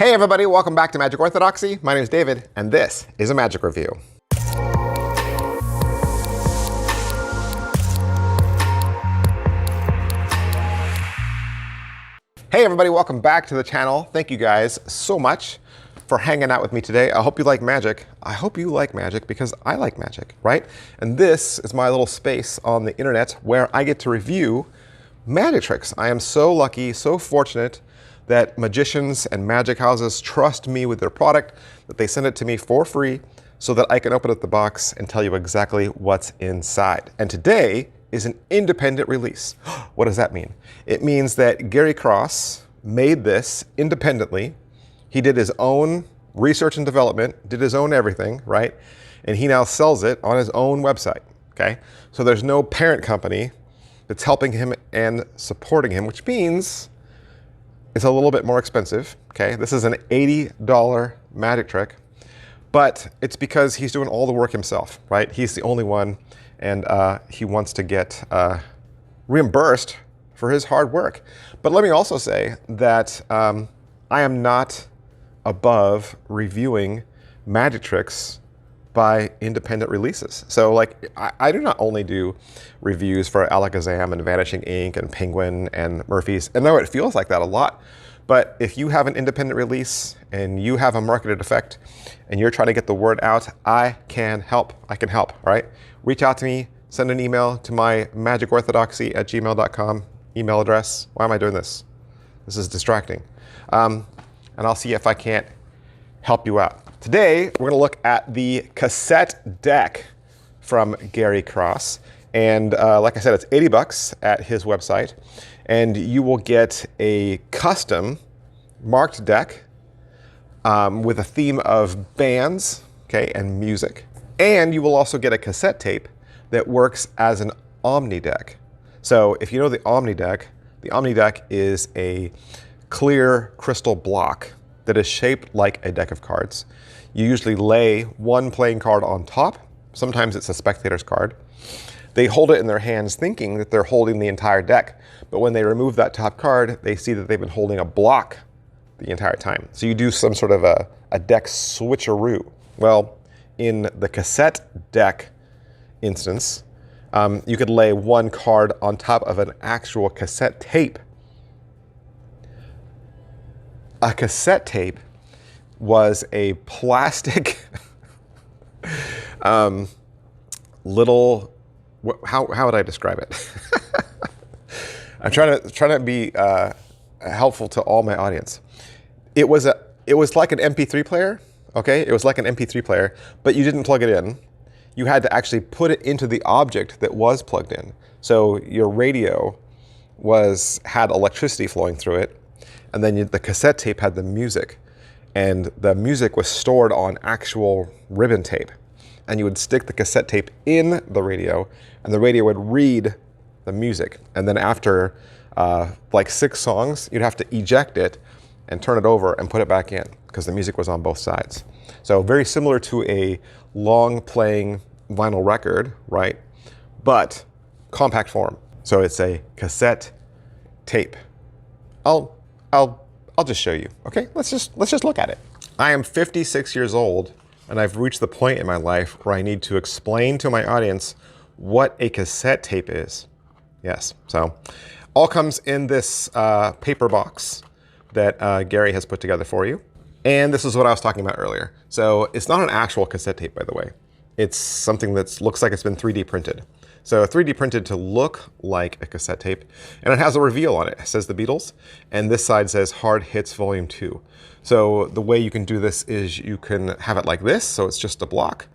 Hey everybody, welcome back to Magic Orthodoxy. My name is David, and this is a magic review. Hey everybody, welcome back to the channel. Thank you guys so much for hanging out with me today. I hope you like magic. I hope you like magic because I like magic, right? And this is my little space on the internet where I get to review magic tricks. I am so lucky, so fortunate that magicians and magic houses trust me with their product, that they send it to me for free so that I can open up the box and tell you exactly what's inside. And today is an independent release. What does that mean? It means that Gary Cross made this independently. He did his own research and development, did his own everything, right? And he now sells it on his own website, okay? So there's no parent company that's helping him and supporting him, which means it's a little bit more expensive, okay? This is an $80 magic trick, but it's because he's doing all the work himself, right? He's the only one, and he wants to get reimbursed for his hard work. But let me also say that I am not above reviewing magic tricks by independent releases. So like, I do not only do reviews for Alakazam and Vanishing Ink and Penguin and Murphy's, and though it feels like that a lot, but if you have an independent release and you have a marketed effect and you're trying to get the word out, I can help, all right? Reach out to me, send an email to my magicorthodoxy@gmail.com email address. Why am I doing this? This is distracting. And I'll see if I can't help you out. Today, we're gonna look at the cassette deck from Gary Cross. And like I said, it's 80 bucks at his website. And you will get a custom marked deck with a theme of bands, okay, and music. And you will also get a cassette tape that works as an Omni deck. So if you know the Omni deck is a clear crystal block that is shaped like a deck of cards. You usually lay one playing card on top. Sometimes it's a spectator's card. They hold it in their hands thinking that they're holding the entire deck. But when they remove that top card, they see that they've been holding a block the entire time. So you do some sort of a deck switcheroo. Well, in the cassette deck instance, you could lay one card on top of an actual cassette tape. A cassette tape was a plastic little, how would I describe it? I'm trying to be helpful to all my audience. It was like an MP3 player, okay? It was like an MP3 player, but you didn't plug it in. You had to actually put it into the object that was plugged in. So your radio had electricity flowing through it, and then the cassette tape had the music. And the music was stored on actual ribbon tape. And you would stick the cassette tape in the radio, and the radio would read the music. And then after like 6 songs, you'd have to eject it and turn it over and put it back in because the music was on both sides. So very similar to a long playing vinyl record, right? But compact form. So it's a cassette tape. I'll just show you, okay? Let's just look at it. I am 56 years old, and I've reached the point in my life where I need to explain to my audience what a cassette tape is. Yes, so all comes in this paper box that Gary has put together for you. And this is what I was talking about earlier. So it's not an actual cassette tape, by the way. It's something that looks like it's been 3D printed. So 3D printed to look like a cassette tape, and it has a reveal on it. It says the Beatles, and this side says Hard Hits Volume 2. So the way you can do this is you can have it like this, so it's just a block,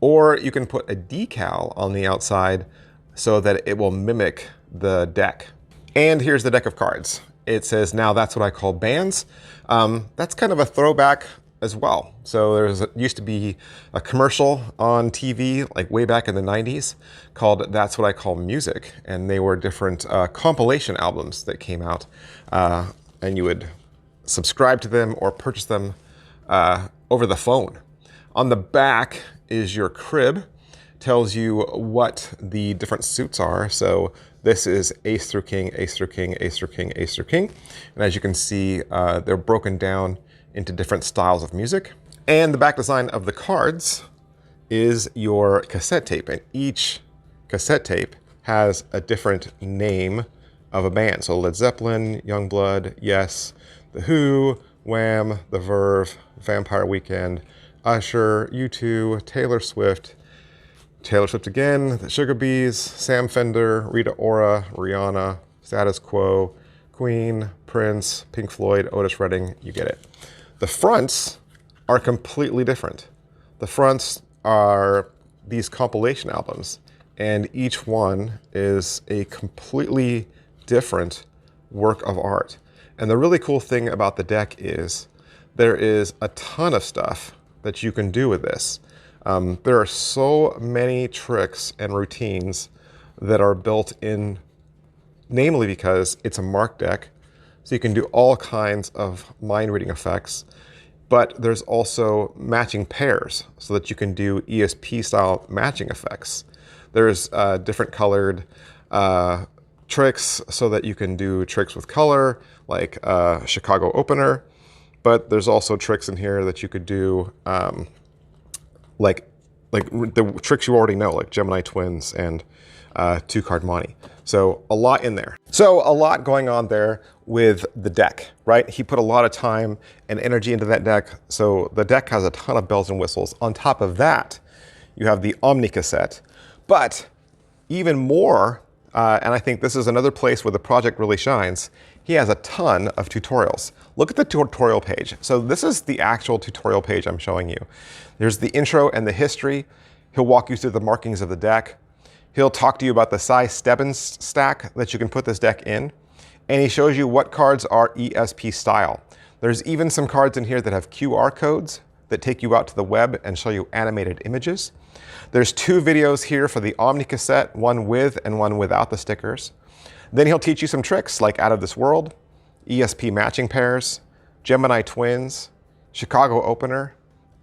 or you can put a decal on the outside so that it will mimic the deck. And here's the deck of cards. It says, now that's what I call bands. That's kind of a throwback as well. So used to be a commercial on TV like way back in the 90s called That's What I Call Music. And they were different compilation albums that came out. And you would subscribe to them or purchase them over the phone. On the back is your crib. Tells you what the different suits are. So this is ace through king, ace through king, ace through king, ace through king. And as you can see, they're broken down into different styles of music. And the back design of the cards is your cassette tape, and each cassette tape has a different name of a band. So Led Zeppelin, Youngblood, Yes, The Who, Wham, The Verve, Vampire Weekend, Usher, U2, Taylor Swift again, the Sugar Bees, Sam Fender, Rita Ora, Rihanna, Status Quo, Queen, Prince, Pink Floyd, Otis Redding, you get it. The fronts are completely different. The fronts are these compilation albums, and each one is a completely different work of art. And the really cool thing about the deck is there is a ton of stuff that you can do with this. There are so many tricks and routines that are built in, namely because it's a marked deck, so you can do all kinds of mind reading effects, but there's also matching pairs so that you can do ESP style matching effects. There's different colored tricks so that you can do tricks with color, like Chicago opener, but there's also tricks in here that you could do like the tricks you already know, like Gemini twins and two-card Monty. So a lot in there. So a lot going on there with the deck, right? He put a lot of time and energy into that deck. So the deck has a ton of bells and whistles. On top of that, you have the Omni cassette. But even more, and I think this is another place where the project really shines, he has a ton of tutorials. Look at the tutorial page. So this is the actual tutorial page I'm showing you. There's the intro and the history. He'll walk you through the markings of the deck. He'll talk to you about the size Stebbins stack that you can put this deck in. And he shows you what cards are ESP style. There's even some cards in here that have QR codes that take you out to the web and show you animated images. There's 2 videos here for the Omni cassette, one with and one without the stickers. Then he'll teach you some tricks like Out of This World, ESP matching pairs, Gemini twins, Chicago opener,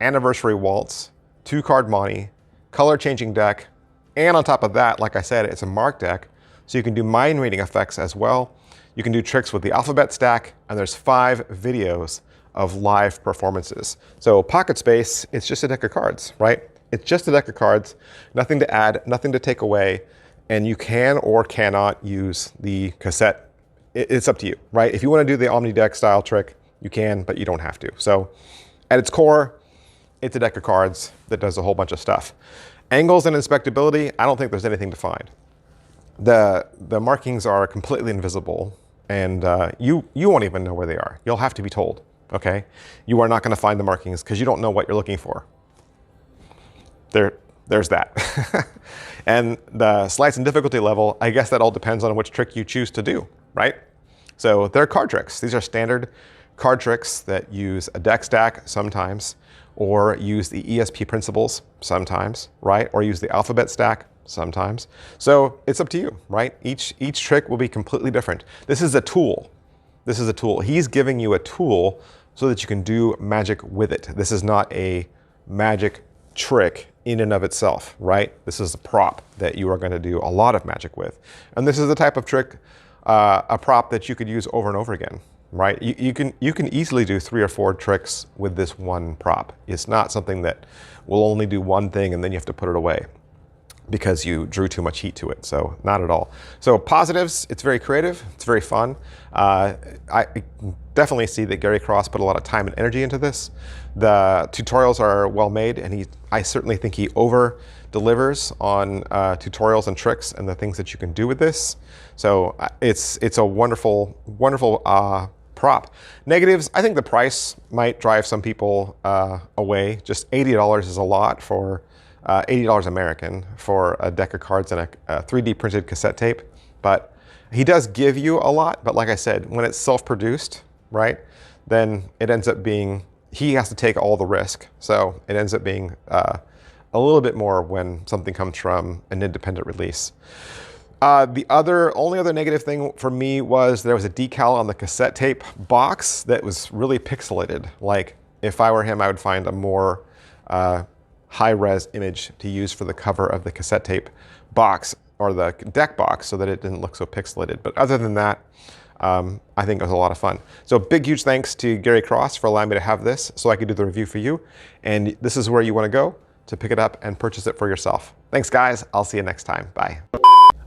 Anniversary waltz, 2-card Monty, color changing deck, and on top of that, like I said, it's a marked deck, so you can do mind reading effects as well. You can do tricks with the alphabet stack, and there's 5 videos of live performances. So Pocket Space, it's just a deck of cards, right? It's just a deck of cards, nothing to add, nothing to take away, and you can or cannot use the cassette. It's up to you, right? If you want to do the Omni deck style trick, you can, but you don't have to. So at its core, it's a deck of cards that does a whole bunch of stuff. Angles and inspectability, I don't think there's anything to find. The markings are completely invisible, and you won't even know where they are. You'll have to be told, okay? You are not going to find the markings because you don't know what you're looking for. There's that. And the slice and difficulty level, I guess that all depends on which trick you choose to do, right? So they're card tricks. These are standard card tricks that use a deck stack sometimes, or use the ESP principles sometimes, right? Or use the alphabet stack sometimes. So it's up to you, right? Each trick will be completely different. This is a tool. This is a tool. He's giving you a tool so that you can do magic with it. This is not a magic trick in and of itself, right? This is a prop that you are going to do a lot of magic with. And this is the type of trick, a prop that you could use over and over again, right? You can easily do 3 or 4 tricks with this one prop. It's not something that will only do one thing and then you have to put it away because you drew too much heat to it. So not at all. So positives, it's very creative, it's very fun. I definitely see that Gary Cross put a lot of time and energy into this. The tutorials are well made, and I certainly think he over delivers on tutorials and tricks and the things that you can do with this. So it's a wonderful, wonderful prop. Negatives, I think the price might drive some people away. Just $80 is a lot for $80 American for a deck of cards and a 3D printed cassette tape. But he does give you a lot, but like I said, when it's self-produced, right, then it ends up being, he has to take all the risk. So it ends up being a little bit more when something comes from an independent release. The only other negative thing for me was there was a decal on the cassette tape box that was really pixelated. Like if I were him, I would find a more high-res image to use for the cover of the cassette tape box or the deck box so that it didn't look so pixelated. But other than that, I think it was a lot of fun. So big, huge thanks to Gary Cross for allowing me to have this so I could do the review for you. And this is where you want to go to pick it up and purchase it for yourself. Thanks, guys. I'll see you next time. Bye.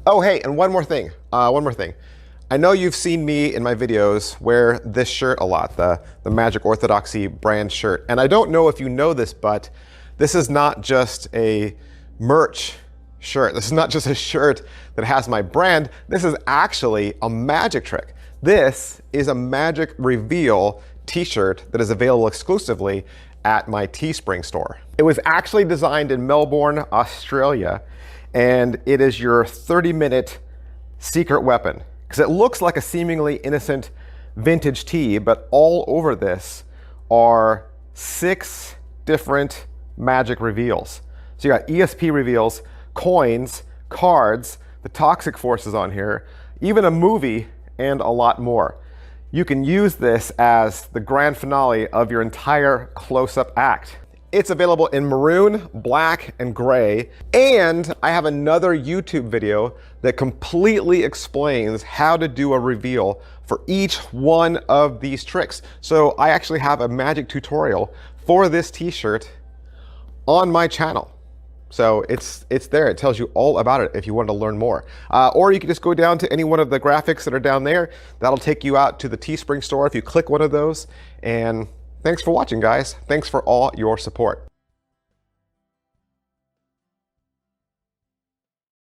Oh, hey, and one more thing. I know you've seen me in my videos wear this shirt a lot, the Magic Orthodoxy brand shirt. And I don't know if you know this, but this is not just a merch shirt. This is not just a shirt that has my brand. This is actually a magic trick. This is a Magic Reveal t-shirt that is available exclusively at my Teespring store. It was actually designed in Melbourne, Australia, and it is your 30-minute secret weapon. Because it looks like a seemingly innocent vintage tee, but all over this are 6 different magic reveals. So you got ESP reveals, coins, cards, the toxic forces on here, even a movie, and a lot more. You can use this as the grand finale of your entire close-up act. It's available in maroon, black, and gray. And I have another YouTube video that completely explains how to do a reveal for each one of these tricks. So I actually have a magic tutorial for this t-shirt on my channel. So it's there. It tells you all about it if you want to learn more. Or you can just go down to any one of the graphics that are down there. That'll take you out to the Teespring store if you click one of those. And thanks for watching, guys. Thanks for all your support.